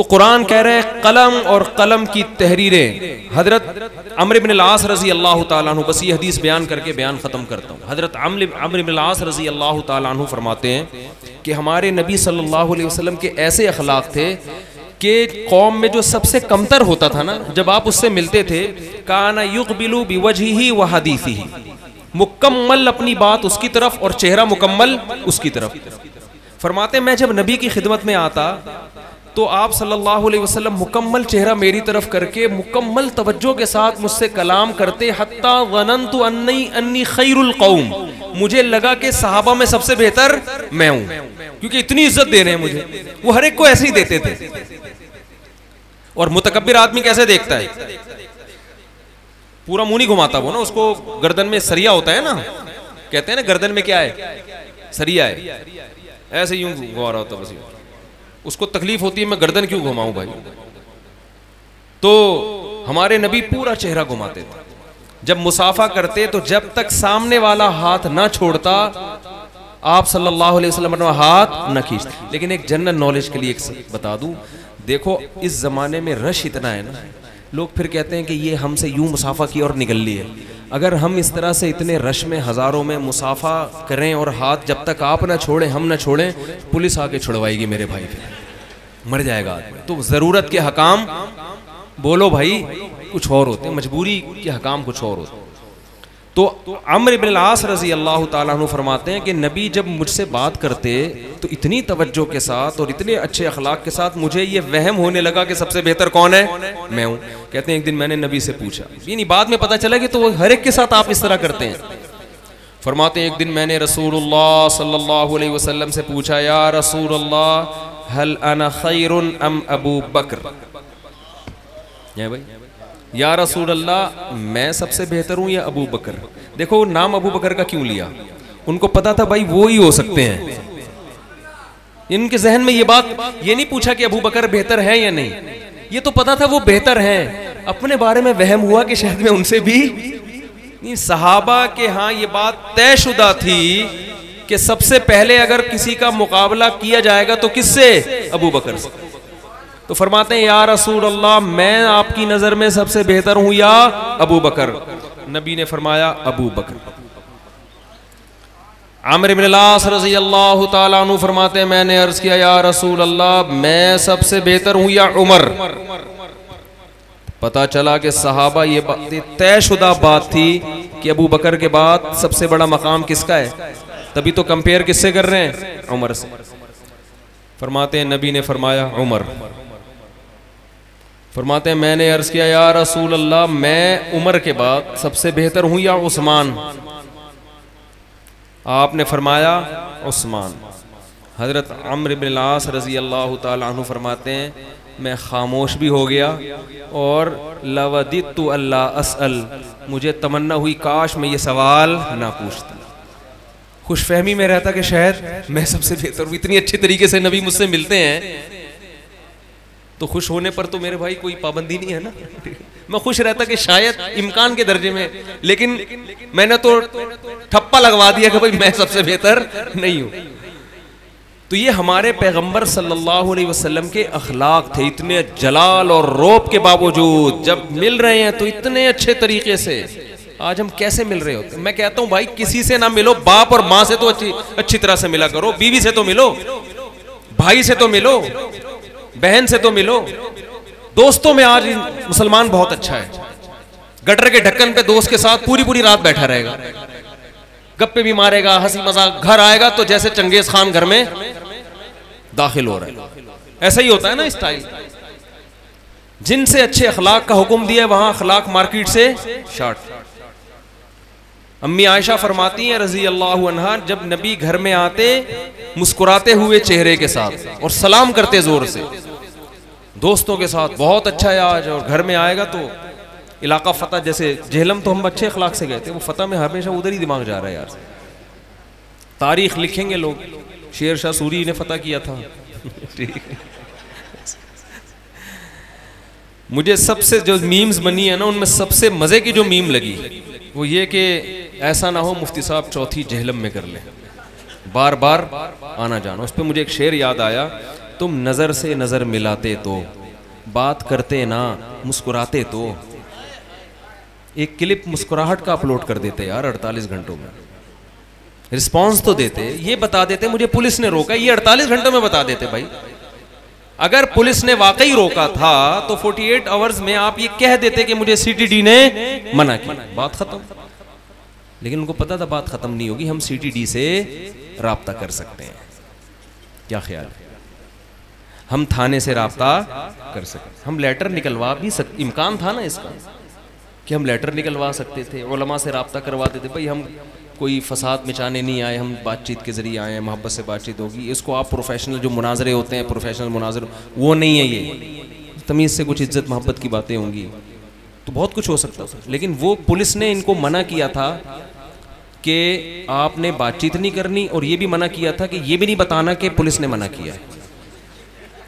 तो कुरान कह रहे हैं कलम और कलम की तहरीरें। हजरत अम्र इब्न अल-आस रजी अल्लाह ताला अन्हु, बस ये हदीस बयान करके बयान ख़त्म करता हूँ। हजरत अम्र इब्न अल-आस रजी अल्लाह ताला अन्हु फरमाते हैं कि हमारे नबी सल्लल्लाहु अलैहि वसल्लम के ऐसे अखलाक थे कि कौम में जो सबसे कमतर होता था ना, जब आप उससे मिलते थे, काना युक़बिलु बिवजहिही व हदीसिही, मुकम्मल अपनी बात उसकी तरफ और चेहरा मुकम्मल उसकी तरफ। फरमाते मैं जब नबी की खिदमत में आता तो आप सल्लल्लाहु अलैहि वसल्लम मुकम्मल चेहरा मेरी तरफ करके मुकम्मल तवज्जो के साथ मुझसे कलाम करते, हत्ता ज़ननतु अन्नी खैरुल कौम, मुझे लगा कि सहाबा में सबसे बेहतर मैं हूं, क्योंकि इतनी इज्जत दे रहे हैं मुझे। वो हर एक को ऐसे ही देते थे। और मुतकब्बिर आदमी कैसे देखता है, पूरा मुंह नहीं घुमाता वो ना, उसको गर्दन में सरिया होता है ना, कहते हैं ना गर्दन में क्या है, सरिया है, ऐसे यूं घुमा रहा होता बस, उसको तकलीफ होती है मैं गर्दन क्यों घुमाऊं भाई। तो हमारे नबी पूरा चेहरा घुमाते थे। जब मुसाफा करते तो जब तक सामने वाला हाथ ना छोड़ता आप सल्लल्लाहु अलैहि वसल्लम हाथ न खींचते। लेकिन एक जनरल नॉलेज के लिए एक बता दूं, देखो इस जमाने में रश इतना है ना, लोग फिर कहते हैं कि ये हमसे यूं मुसाफा की और निकल ली है। अगर हम इस तरह से इतने रश में हज़ारों में मुसाफा करें और हाथ जब तक आप ना छोड़ें हम ना छोड़ें, पुलिस आके छुड़वाएगी मेरे भाई, फिर मर जाएगा आदमी। तो ज़रूरत के हकाम बोलो भाई कुछ और होते हैं, मजबूरी के हकाम कुछ और होते हैं। तो अम्र इब्न अल-आस रजी अल्लाह ताला अन्हु फरमाते हैं कि नबी जब मुझसे बात करते तो इतनी तवज्जो के साथ और इतने अच्छे अखलाक के साथ मुझे ये वहम होने लगा कि सबसे बेहतर कौन है, मैं हूँ। कहते हैं एक दिन मैंने नबी से पूछा, यानी बाद में पता चला कि तो वो हर एक के साथ आप इस तरह करते हैं। फरमाते हैं एक दिन मैंने रसूलुल्लाह सल्लल्लाहु अलैहि वसल्लम से पूछा, या रसूलल्लाह हल अना खैरुन अम अबू बकर, भाई या रसूल अल्लाह मैं सबसे बेहतर हूं या अबू बकर। देखो नाम अबू बकर का क्यों लिया, उनको पता था भाई वो ही हो सकते हैं। इनके जहन में ये बात, ये नहीं पूछा कि अबू बकर बेहतर है या नहीं, ये तो पता था वो बेहतर हैं। अपने बारे में वहम हुआ कि शायद मैं उनसे भी नहीं। सहाबा के हाँ ये बात तयशुदा थी कि सबसे पहले अगर किसी का मुकाबला किया जाएगा तो किससे, अबू बकर से। तो फरमाते हैं या रसूल अल्लाह मैं आपकी नजर में सबसे बेहतर हूं या अबू बकर। नबी ने फरमाया अबू बकर। आमिर इब्न अल-आस रज़ी अल्लाह ताला अन्हु फरमाते हैं मैंने अर्ज किया या रसूल अल्लाह मैं सबसे बेहतर हूं या उमर। पता चला कि सहाबा ये बात तयशुदा बात थी कि अबू बकर के बाद सबसे बड़ा मकाम किसका है, तभी तो कंपेयर किससे कर रहे हैं, उमर से। फरमाते हैं नबी ने फरमाया उमर। फरमाते हैं मैंने अर्ज किया या रसूल अल्लाह मैं उमर के बाद सबसे बेहतर हूं या उस्मान। आपने फरमाया उस्मान। हजरत अम्र इब्न अल-आस रजी अल्लाह ताला अन्हु फरमाते हैं मैं खामोश भी हो गया और लवदितु अल्लाह असअल, मुझे तमन्ना हुई काश मैं ये सवाल ना पूछता, खुशफहमी में रहता कि शायद मैं सबसे बेहतर हूं। इतनी अच्छे तरीके से नबी मुझसे मिलते हैं तो खुश होने पर तो मेरे भाई कोई पाबंदी नहीं है ना। मैं खुश रहता कि शायद इम्कान के दर्जे में, लेकिन मैंने तो ठप्पा लगवा दिया कि भाई मैं सबसे बेहतर नहीं हूं। तो ये हमारे पैगंबर सल्लल्लाहु अलैहि वसल्लम के अखलाक थे। इतने जलाल और रौब के बावजूद जब मिल रहे हैं तो इतने अच्छे तरीके से। आज हम कैसे मिल रहे होते हैं? मैं कहता हूं भाई किसी से ना मिलो, बाप और माँ से तो अच्छी तरह से मिला करो, बीवी से तो मिलो, भाई से तो मिलो, बहन से तो मिलो। दोस्तों में आज मुसलमान बहुत अच्छा है। गटर के ढक्कन पे दोस्त के साथ पूरी पूरी रात बैठा रहेगा, गप्पे भी मारेगा, हंसी मजाक, घर आएगा तो जैसे चंगेज खान घर में दाखिल हो रहा है। ऐसा ही होता है ना स्टाइल। जिनसे अच्छे अखलाक का हुक्म दिया वहां अखलाक मार्केट से शार्ट। अम्मी आयशा फरमाती हैं रजी अल्लाह अन्हा जब नबी घर में आते मुस्कुराते हुए चेहरे के साथ और सलाम करते जोर से, दोस्तों के साथ बहुत अच्छा है आज, और घर में आएगा तो इलाका फतह, जैसे जेहलम तो हम अच्छे अखलाक से गए थे, वो फतह में हमेशा उधर ही दिमाग जा रहा है यार। तारीख लिखेंगे लोग, शेर शाह सूरी ने फतह किया था। ठीक है। मुझे सबसे जो मीम्स बनी है ना उनमें सबसे मजे की जो मीम लगी वो ये कि ऐसा ना हो मुफ्ती साहब चौथी जेहलम में कर ले, बार बार आना जाना। उस पर मुझे एक शेर याद आया तुम नजर से नजर मिलाते तो, बात करते ना मुस्कुराते तो। एक क्लिप मुस्कुराहट का अपलोड कर देते यार 48 घंटों में, रिस्पांस तो देते, ये बता देते मुझे पुलिस ने रोका, ये 48 घंटों में बता देते भाई। अगर पुलिस ने वाकई रोका था तो 48 आवर्स में आप ये कह देते कि मुझे सीटीडी ने मना किया, बात खत्म। लेकिन उनको पता था बात खत्म नहीं होगी, हम सीटीडी से राब्ता कर सकते हैं। क्या ख्याल है? हम थाने से राब्ता कर सकते, हम लेटर निकलवा भी सकते, इम्कान था ना इसका कि हम लेटर निकलवा सकते थे, उलमा से राब्ता करवाते थे, भाई हम कोई फसाद मचाने नहीं आए, हम बातचीत के जरिए आए हैं, मोहब्बत से बातचीत होगी। इसको आप प्रोफेशनल जो मुनाजरे होते हैं, प्रोफेशनल मुनाजरे, वो नहीं है, ये तमीज़ से कुछ इज्जत मोहब्बत की बातें होंगी, तो बहुत कुछ हो सकता था। लेकिन वो पुलिस ने इनको मना किया था कि आपने बातचीत नहीं करनी, और ये भी मना किया था कि ये भी नहीं बताना कि पुलिस ने मना किया है,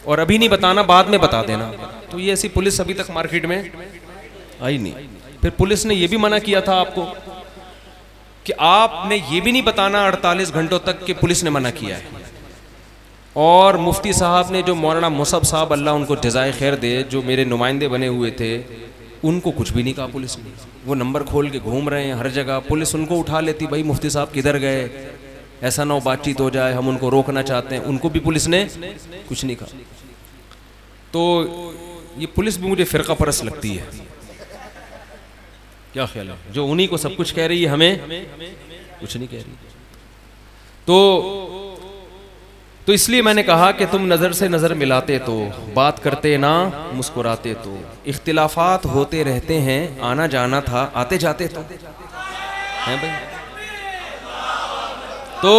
और अभी नहीं बताना, बाद में बता देना। तो ये ऐसी पुलिस अभी तक मार्केट में आई नहीं। फिर पुलिस ने ये भी मना किया था आपको कि आपने ये भी नहीं बताना 48 घंटों तक कि पुलिस ने मना किया है। और मुफ्ती साहब ने, जो मौलाना मुसब साहब अल्लाह उनको जज़ाए खैर दे, जो मेरे नुमाइंदे बने हुए थे, उनको कुछ भी नहीं कहा पुलिस ने। वो नंबर खोल के घूम रहे हैं हर जगह, पुलिस उनको उठा लेती, भाई मुफ्ती साहब किधर गए, ऐसा ना हो बातचीत हो जाए, हम उनको रोकना चाहते हैं। उनको भी पुलिस ने कुछ नहीं कहा। तो ये पुलिस भी मुझे फ़िरका परस्त लगती है। क्या ख्याल है? जो उन्हीं को सब कुछ कह रही है, हमें कुछ नहीं कह रही। तो इसलिए मैंने कहा कि तुम नज़र से नज़र मिलाते तो, बात करते ना मुस्कुराते तो। इख्तिलाफात होते रहते हैं, आना जाना था आते जाते तो, है भाई। तो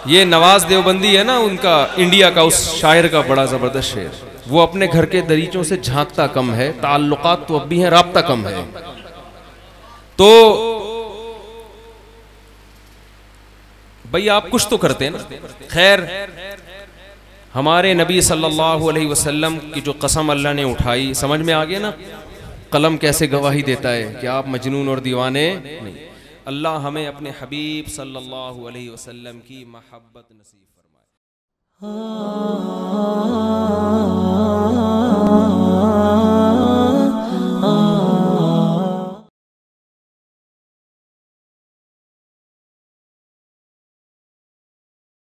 ये नवाज देवबंदी है ना, उनका इंडिया का उस शायर का बड़ा ज़बरदस्त शेर, वो अपने घर के दरीचों से झांकता कम है, ताल्लुकात तो अब भी हैं, राब्ता कम है। तो भाई आप कुछ तो करते हैं ना। खैर, हमारे नबी सल्लल्लाहु अलैहि वसल्लम की जो कसम अल्लाह ने उठाई, समझ में आ गया ना, कलम कैसे गवाही देता है कि आप मजनून और दीवाने नहीं। अल्लाह हमें अपने हबीब सल्लल्लाहु अलैहि वसल्लम की मोहब्बत नसीब फरमाए।